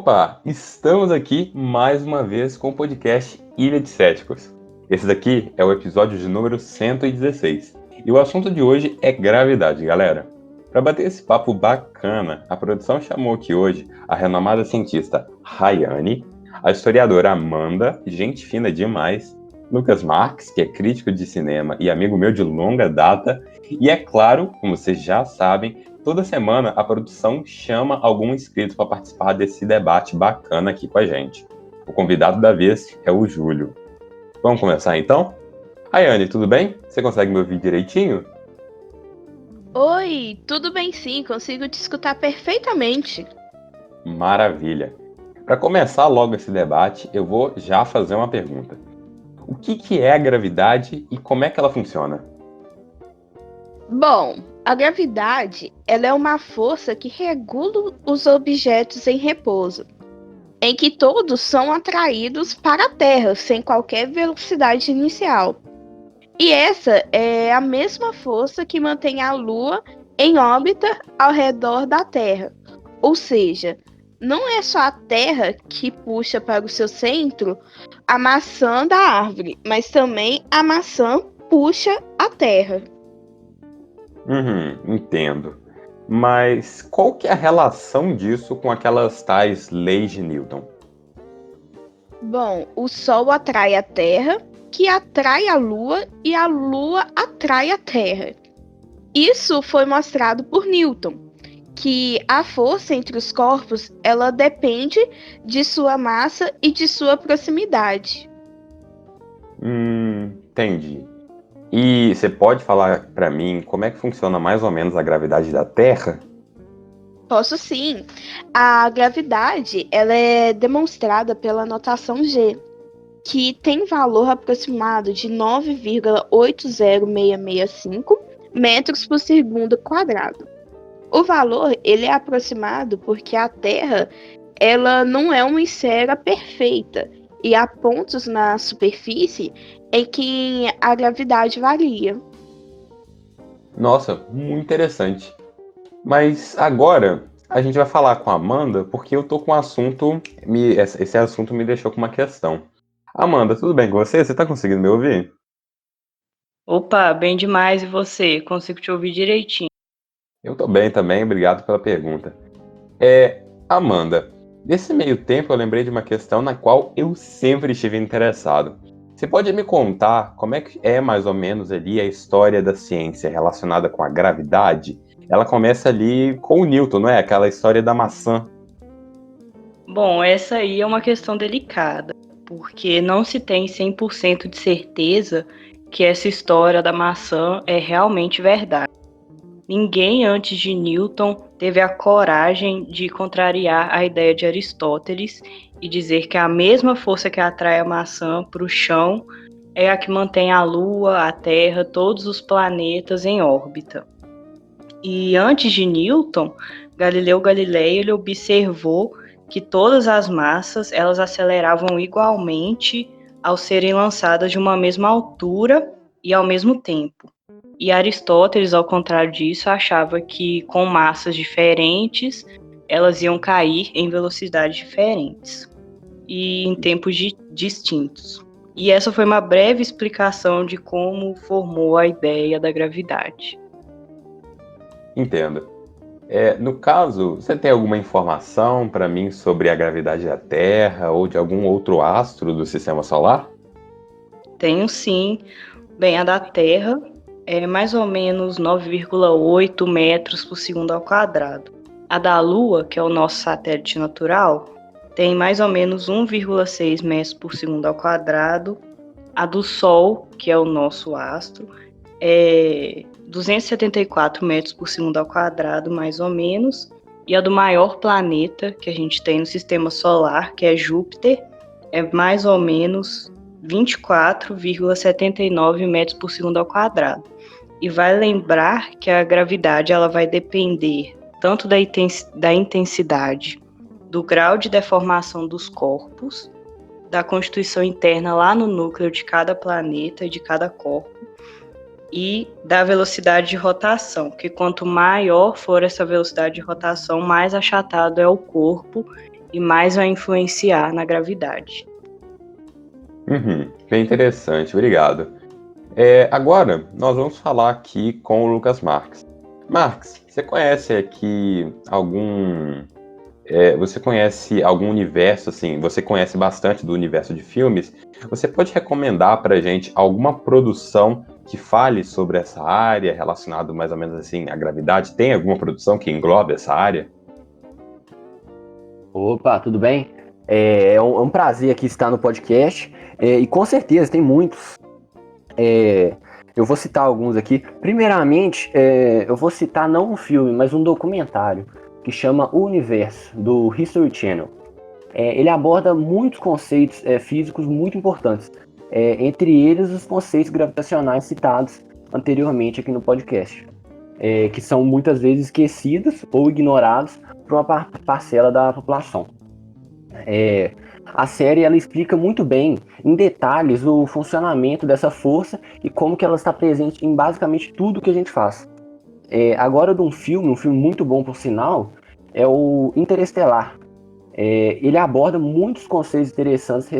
Opa, estamos aqui mais uma vez com o podcast Ilha de Céticos. Esse daqui é o episódio de número 116. E o assunto de hoje é gravidade, galera. Para bater esse papo bacana, a produção chamou aqui hoje a renomada cientista Rayane, a historiadora Amanda, gente fina demais, Lucas Marques, que é crítico de cinema e amigo meu de longa data, e é claro, como vocês já sabem, toda semana a produção chama algum inscrito para participar desse debate bacana aqui com a gente. O convidado da vez é o Júlio. Vamos começar então? Rayane, tudo bem? Você consegue me ouvir direitinho? Oi, tudo bem sim, consigo te escutar perfeitamente. Maravilha! Para começar logo esse debate, eu vou já fazer uma pergunta. O que é a gravidade e como é que ela funciona? Bom, a gravidade, ela é uma força que regula os objetos em repouso, em que todos são atraídos para a Terra sem qualquer velocidade inicial. E essa é a mesma força que mantém a Lua em órbita ao redor da Terra. Ou seja, não é só a Terra que puxa para o seu centro a maçã da árvore, mas também a maçã puxa a Terra. Entendo. Mas qual que é a relação disso com aquelas tais leis de Newton? Bom, o Sol atrai a Terra, que atrai a Lua e a Lua atrai a Terra. Isso foi mostrado por Newton, que a força entre os corpos, ela depende de sua massa e de sua proximidade. Entendi. E você pode falar para mim como é que funciona mais ou menos a gravidade da Terra? Posso sim. A gravidade, ela é demonstrada pela notação G, que tem valor aproximado de 9,80665 metros por segundo quadrado. O valor, ele é aproximado porque a Terra, ela não é uma esfera perfeita e há pontos na superfície em que a gravidade varia. Nossa, muito interessante. Mas agora a gente vai falar com a Amanda porque eu tô com um assunto, esse assunto me deixou com uma questão. Amanda, tudo bem com você? Você tá conseguindo me ouvir? Opa, bem demais, e você? Consigo te ouvir direitinho. Eu tô bem também, obrigado pela pergunta. Amanda, nesse meio tempo eu lembrei de uma questão na qual eu sempre estive interessado. Você pode me contar como é que é mais ou menos ali a história da ciência relacionada com a gravidade? Ela começa ali com o Newton, não é? Aquela história da maçã. Bom, essa aí é uma questão delicada, porque não se tem 100% de certeza que essa história da maçã é realmente verdade. Ninguém antes de Newton teve a coragem de contrariar a ideia de Aristóteles e dizer que a mesma força que atrai a maçã para o chão é a que mantém a Lua, a Terra, todos os planetas em órbita. E antes de Newton, Galileu Galilei ele observou que todas as massas elas aceleravam igualmente ao serem lançadas de uma mesma altura e ao mesmo tempo. E Aristóteles, ao contrário disso, achava que com massas diferentes elas iam cair em velocidades diferentes e em tempos distintos. E essa foi uma breve explicação de como formou a ideia da gravidade. Entendo. No caso, você tem alguma informação para mim sobre a gravidade da Terra ou de algum outro astro do sistema solar? Tenho sim. Bem, a da Terra é mais ou menos 9,8 metros por segundo ao quadrado. A da Lua, que é o nosso satélite natural, tem mais ou menos 1,6 metros por segundo ao quadrado. A do Sol, que é o nosso astro, é 274 metros por segundo ao quadrado, mais ou menos. E a do maior planeta que a gente tem no sistema solar, que é Júpiter, é mais ou menos 24,79 metros por segundo ao quadrado. E vai lembrar que a gravidade ela vai depender tanto da intensidade, do grau de deformação dos corpos, da constituição interna lá no núcleo de cada planeta e de cada corpo, e da velocidade de rotação, que quanto maior for essa velocidade de rotação, mais achatado é o corpo e mais vai influenciar na gravidade. Bem interessante, obrigado. Agora, nós vamos falar aqui com o Lucas Marques. Marques, você conhece aqui você conhece algum universo, assim, você conhece bastante do universo de filmes? Você pode recomendar pra gente alguma produção que fale sobre essa área, relacionado mais ou menos assim à gravidade? Tem alguma produção que englobe essa área? Opa, tudo bem? É um prazer aqui estar no podcast, e com certeza tem muitos. Eu vou citar alguns aqui. Primeiramente, eu vou citar não um filme, mas um documentário que chama O Universo, do History Channel. Ele aborda muitos conceitos físicos muito importantes, entre eles os conceitos gravitacionais citados anteriormente aqui no podcast, que são muitas vezes esquecidos ou ignorados por uma parcela da população. A série ela explica muito bem, em detalhes, o funcionamento dessa força e como que ela está presente em basicamente tudo que a gente faz. Agora de um filme muito bom por sinal, é o Interestelar. Ele aborda muitos conceitos interessantes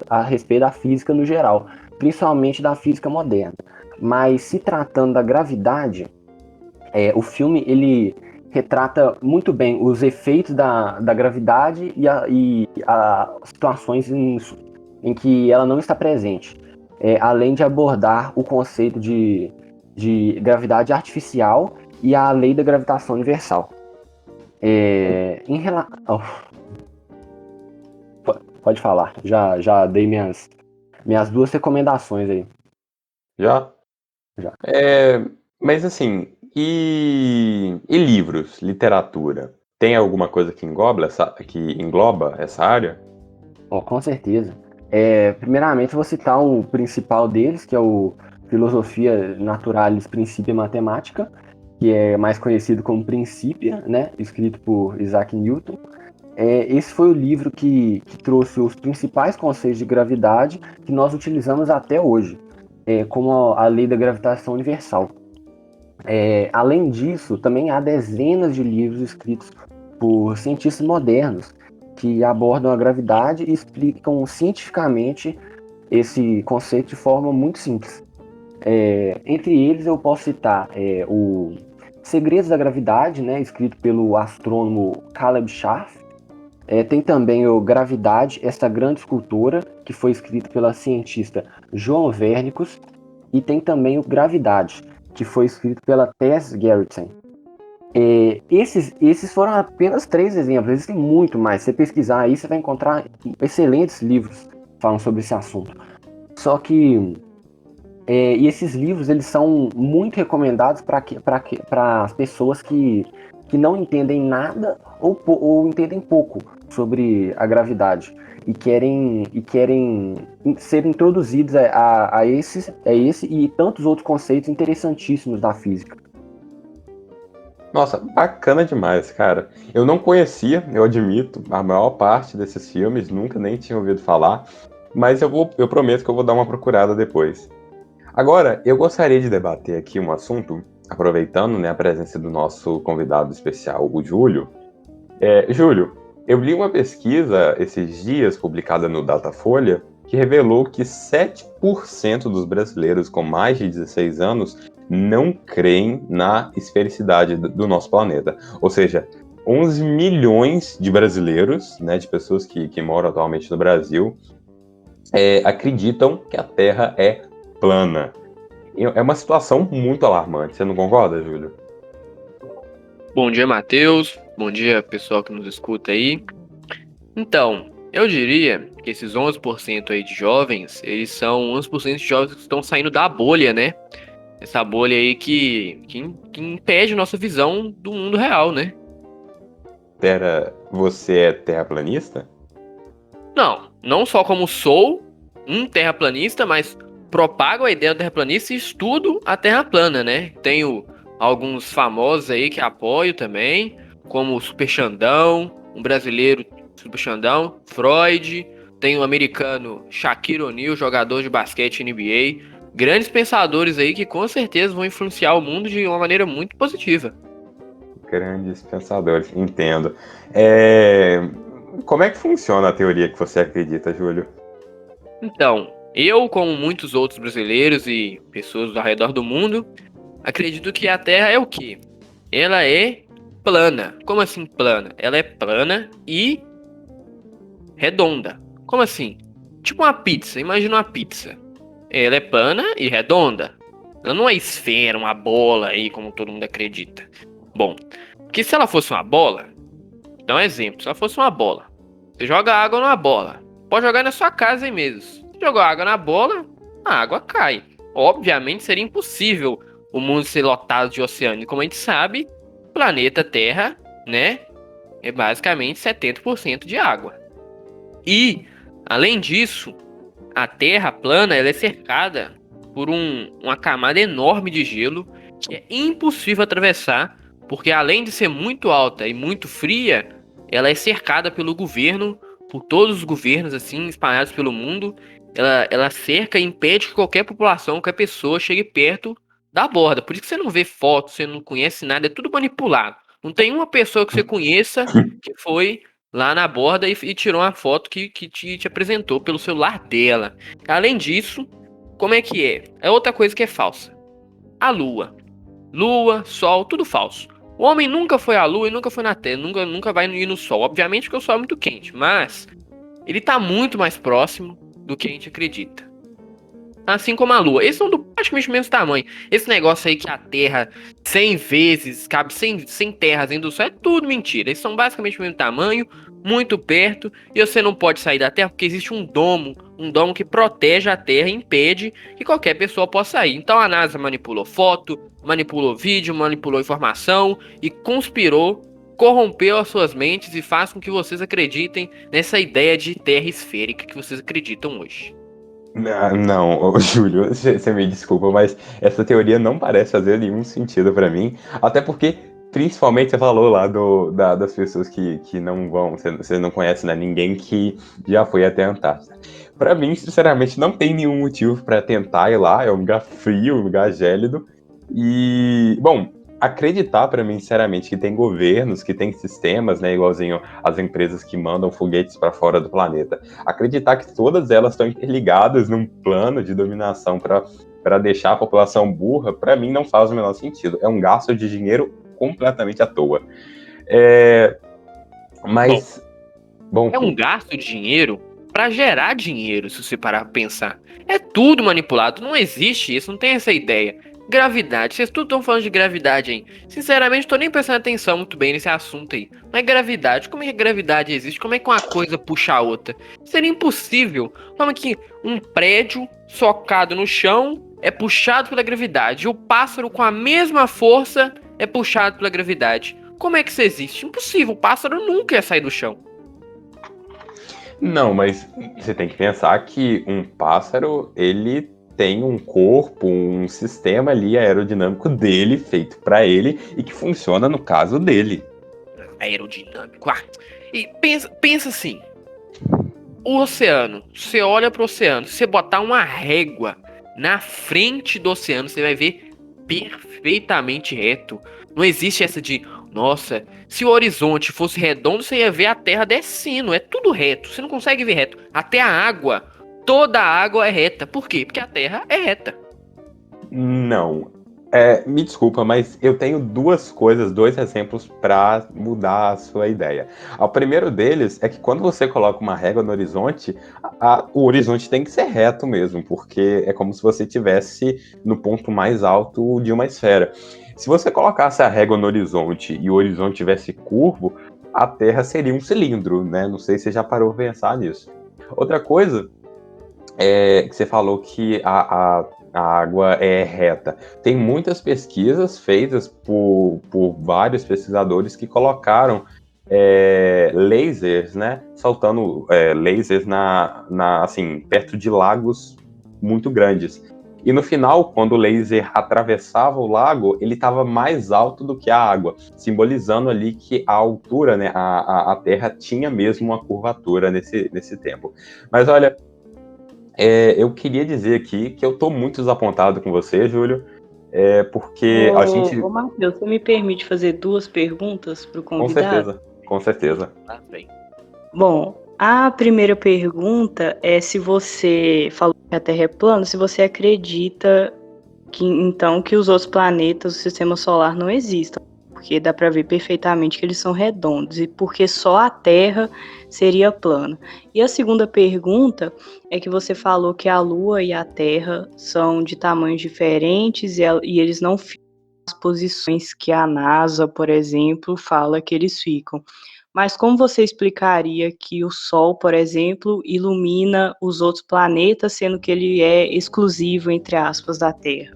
a respeito da física no geral, principalmente da física moderna. Mas se tratando da gravidade, o filme ele retrata muito bem os efeitos da gravidade e situações em que ela não está presente, além de abordar o conceito de gravidade artificial e a lei da gravitação universal. Pode falar, já dei minhas duas recomendações aí. Já? Já. Mas assim, e livros, literatura? Tem alguma coisa que engloba essa área? Com certeza. Primeiramente, vou citar o principal deles, que é o Filosofia Naturalis Principia Mathematica, que é mais conhecido como Principia, né, escrito por Isaac Newton. Esse foi o livro que trouxe os principais conceitos de gravidade que nós utilizamos até hoje, como a lei da gravitação universal. Além disso, também há dezenas de livros escritos por cientistas modernos que abordam a gravidade e explicam cientificamente esse conceito de forma muito simples. Entre eles eu posso citar o Segredos da Gravidade, né, escrito pelo astrônomo Caleb Scharf. Tem também o Gravidade, essa grande escultura, que foi escrito pela cientista Joan Vernicus. E tem também o Gravidade, que foi escrito pela Tess Gerritsen. Esses foram apenas 3 exemplos, existem muito mais. Se você pesquisar aí, você vai encontrar excelentes livros falando sobre esse assunto. Só que e esses livros eles são muito recomendados para as pessoas que não entendem nada ou entendem pouco sobre a gravidade e querem ser introduzidos a esse e tantos outros conceitos interessantíssimos da física. Nossa, bacana demais, cara. Eu não conhecia, eu admito, a maior parte desses filmes, nunca nem tinha ouvido falar, mas eu prometo que eu vou dar uma procurada depois. Agora, eu gostaria de debater aqui um assunto, aproveitando, né, a presença do nosso convidado especial, o Júlio. Júlio, eu li uma pesquisa esses dias, publicada no Datafolha, que revelou que 7% dos brasileiros com mais de 16 anos não creem na esfericidade do nosso planeta. Ou seja, 11 milhões de brasileiros, né, de pessoas que moram atualmente no Brasil, acreditam que a Terra é plana. É uma situação muito alarmante, você não concorda, Júlio? Bom dia, Matheus. Bom dia, pessoal que nos escuta aí. Então, eu diria que esses 11% aí de jovens, eles são 11% de jovens que estão saindo da bolha, né? Essa bolha aí que impede nossa visão do mundo real, né? Você é terraplanista? Não só como sou um terraplanista, mas propago a ideia do terraplanista e estudo a terra plana, né? Tenho alguns famosos aí que apoio também, como o Super Xandão, um brasileiro Super Xandão, Freud, tem o americano Shaquille O'Neal, jogador de basquete NBA, grandes pensadores aí que com certeza vão influenciar o mundo de uma maneira muito positiva. Grandes pensadores, entendo. como é que funciona a teoria que você acredita, Júlio? Então, eu, como muitos outros brasileiros e pessoas ao redor do mundo, acredito que a Terra é o quê? Ela é plana. Como assim plana? Ela é plana e redonda. Como assim? Tipo uma pizza. Imagina uma pizza. Ela é plana e redonda. Ela não é esfera, uma bola aí, como todo mundo acredita. Bom, porque se ela fosse uma bola, dá um exemplo. Se ela fosse uma bola, você joga água numa bola. Pode jogar na sua casa aí mesmo. Se jogou água na bola, a água cai. Obviamente seria impossível o mundo ser lotado de oceano. E como a gente sabe, o planeta Terra, né, é basicamente 70% de água. E, além disso, a Terra plana ela é cercada por uma camada enorme de gelo que é impossível atravessar, porque além de ser muito alta e muito fria, ela é cercada pelo governo, por todos os governos assim espalhados pelo mundo. Ela cerca e impede que qualquer população, qualquer pessoa chegue perto da borda. Por isso que você não vê fotos, você não conhece nada, é tudo manipulado. Não tem uma pessoa que você conheça que foi lá na borda e tirou uma foto que te apresentou pelo celular dela. Além disso, como é que é? É outra coisa que é falsa. A Lua. Lua, Sol, tudo falso. O homem nunca foi à Lua e nunca foi na Terra, nunca vai ir no Sol. Obviamente que o Sol é muito quente, mas ele tá muito mais próximo do que a gente acredita. Assim como a Lua. Eles são do praticamente o mesmo tamanho. Esse negócio aí que a Terra 100 vezes cabe 100 terras dentro do Sol é tudo mentira. Eles são basicamente o mesmo tamanho, muito perto. E você não pode sair da Terra porque existe um domo que protege a Terra e impede que qualquer pessoa possa sair. Então a NASA manipulou foto, manipulou vídeo, manipulou informação e conspirou, corrompeu as suas mentes e faz com que vocês acreditem nessa ideia de Terra esférica que vocês acreditam hoje. Não, ô, Júlio, você me desculpa, mas essa teoria não parece fazer nenhum sentido pra mim. Até porque, principalmente, você falou lá das pessoas que não vão, você não conhece, né, ninguém que já foi até a Antártida. Pra mim, sinceramente, não tem nenhum motivo pra tentar ir lá. É um lugar frio, um lugar gélido. E, bom, acreditar pra mim, sinceramente, que tem governos, que tem sistemas, né, igualzinho as empresas que mandam foguetes pra fora do planeta. Acreditar que todas elas estão interligadas num plano de dominação para deixar a população burra, para mim não faz o menor sentido. É um gasto de dinheiro completamente à toa. Mas, bom, É um gasto de dinheiro para gerar dinheiro, se você parar pra pensar. É tudo manipulado, não existe isso, não tem essa ideia. Gravidade, vocês tudo estão falando de gravidade aí. Sinceramente, tô nem prestando atenção muito bem nesse assunto aí. Mas gravidade, como é que a gravidade existe? Como é que uma coisa puxa a outra? Seria impossível. Como é que um prédio socado no chão é puxado pela gravidade? E o pássaro com a mesma força é puxado pela gravidade. Como é que isso existe? Impossível, o pássaro nunca ia sair do chão. não, mas você tem que pensar que um pássaro, ele tem um corpo, um sistema ali aerodinâmico dele, feito para ele, e que funciona no caso dele. Aerodinâmico. E pensa assim. O oceano. Você olha pro oceano. Se você botar uma régua na frente do oceano, você vai ver perfeitamente reto. Não existe essa de, nossa, se o horizonte fosse redondo, você ia ver a Terra descendo. É tudo reto. Você não consegue ver reto. Até a água. Toda a água é reta. Por quê? Porque a Terra é reta. Não. Me desculpa, mas eu tenho dois exemplos para mudar a sua ideia. O primeiro deles é que quando você coloca uma régua no horizonte, o horizonte tem que ser reto mesmo, porque é como se você estivesse no ponto mais alto de uma esfera. Se você colocasse a régua no horizonte e o horizonte tivesse curvo, a Terra seria um cilindro, né? Não sei se você já parou para pensar nisso. Outra coisa é que você falou que a água é reta. Tem muitas pesquisas feitas por vários pesquisadores que colocaram lasers, né, soltando lasers assim, perto de lagos muito grandes. E no final, quando o laser atravessava o lago, ele estava mais alto do que a água, simbolizando ali que a altura, né, a Terra tinha mesmo uma curvatura nesse tempo. Mas olha, eu queria dizer aqui que eu tô muito desapontado com você, Júlio, porque a gente... Ô, Matheus, você me permite fazer duas perguntas pro convidado? Com certeza. Tá bem. Bom, a primeira pergunta é se você falou que a Terra é plana, se você acredita que então que os outros planetas do sistema solar não existam, porque dá para ver perfeitamente que eles são redondos e porque só a Terra seria plana. E a segunda pergunta é que você falou que a Lua e a Terra são de tamanhos diferentes e eles não ficam nas posições que a NASA, por exemplo, fala que eles ficam. Mas como você explicaria que o Sol, por exemplo, ilumina os outros planetas, sendo que ele é exclusivo, entre aspas, da Terra?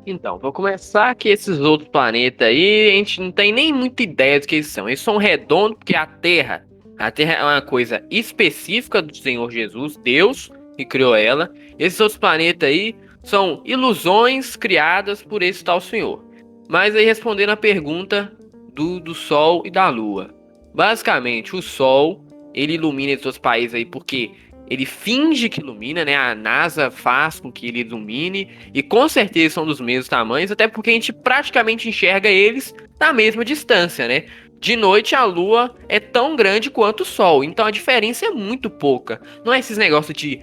Então, vou começar que esses outros planetas aí, a gente não tem nem muita ideia do que eles são. Eles são redondos porque a Terra é uma coisa específica do Senhor Jesus, Deus, que criou ela. Esses outros planetas aí são ilusões criadas por esse tal Senhor. Mas aí respondendo a pergunta do Sol e da Lua. Basicamente, o Sol, ele ilumina esses outros países aí porque ele finge que ilumina, né? A NASA faz com que ele ilumine. E com certeza são dos mesmos tamanhos, até porque a gente praticamente enxerga eles na mesma distância, né? De noite a Lua é tão grande quanto o Sol, então a diferença é muito pouca. Não é esses negócios de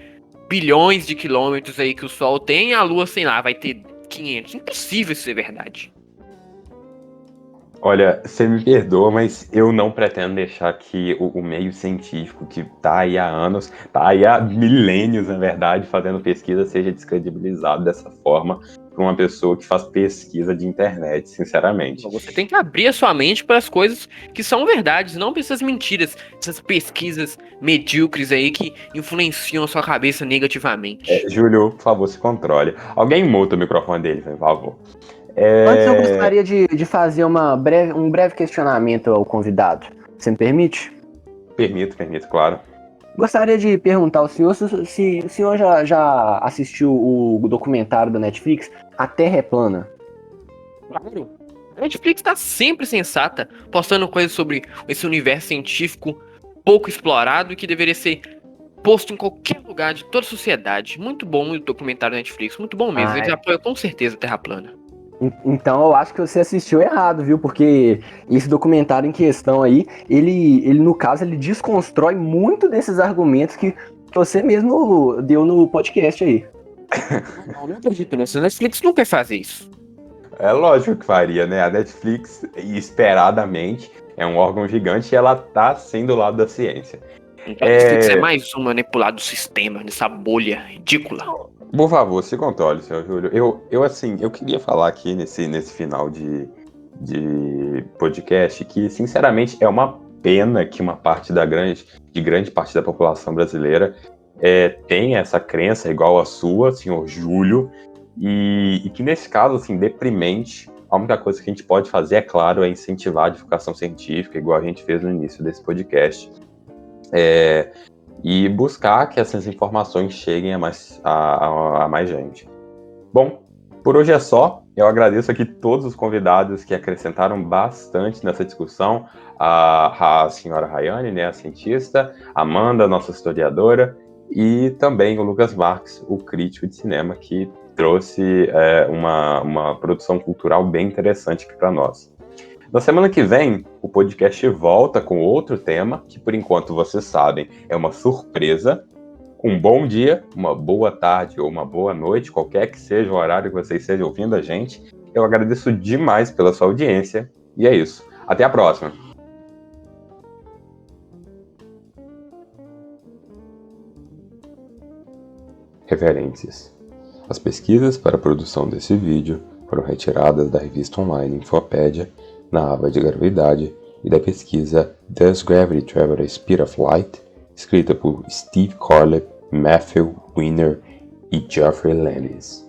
bilhões de quilômetros aí que o Sol tem e a Lua, sei lá, vai ter 500. Impossível isso ser verdade. Olha, você me perdoa, mas eu não pretendo deixar que o meio científico, que tá aí há anos, tá aí há milênios, na verdade, fazendo pesquisa, seja descredibilizado dessa forma por uma pessoa que faz pesquisa de internet, sinceramente. Você tem que abrir a sua mente para as coisas que são verdades, não para essas mentiras, essas pesquisas medíocres aí que influenciam a sua cabeça negativamente. Júlio, por favor, se controle. Alguém muta o microfone dele, por favor. Antes eu gostaria de fazer um breve questionamento ao convidado. Você me permite? Permito, claro. Gostaria de perguntar ao senhor se o senhor já assistiu o documentário da Netflix, A Terra é Plana. Claro. A Netflix tá sempre sensata, postando coisas sobre esse universo científico pouco explorado e que deveria ser posto em qualquer lugar de toda a sociedade. Muito bom o documentário da Netflix, muito bom mesmo. Eles apoiam com certeza a Terra plana. Então eu acho que você assistiu errado, viu? Porque esse documentário em questão aí, ele no caso, ele desconstrói muito desses argumentos que você mesmo deu no podcast aí. Não acredito nisso. A Netflix não quer fazer isso. É lógico que faria, né? A Netflix, esperadamente, é um órgão gigante e ela tá sendo do lado da ciência. A Netflix é mais um manipulado do sistema, nessa bolha ridícula. Por favor, se controle, senhor Júlio. Eu queria falar aqui nesse final de podcast que, sinceramente, é uma pena que uma parte grande parte da população brasileira tem essa crença igual a sua, senhor Júlio, e que, nesse caso, assim, deprimente, a única coisa que a gente pode fazer, é claro, é incentivar a divulgação científica, igual a gente fez no início desse podcast. E buscar que essas informações cheguem a mais gente. Bom, por hoje é só. Eu agradeço aqui todos os convidados que acrescentaram bastante nessa discussão. A senhora Rayane, né, a cientista, Amanda, nossa historiadora, e também o Lucas Marques, o crítico de cinema, que trouxe uma produção cultural bem interessante aqui para nós. Na semana que vem, o podcast volta com outro tema, que por enquanto vocês sabem, é uma surpresa. Um bom dia, uma boa tarde ou uma boa noite, qualquer que seja o horário que vocês estejam ouvindo a gente. Eu agradeço demais pela sua audiência. E é isso. Até a próxima. Referências. As pesquisas para a produção desse vídeo foram retiradas da revista online Infopédia, na aba de gravidade, e da pesquisa Does Gravity Travel at the Speed of Light?, escrita por Steve Corlett, Matthew Weiner e Geoffrey Lennis.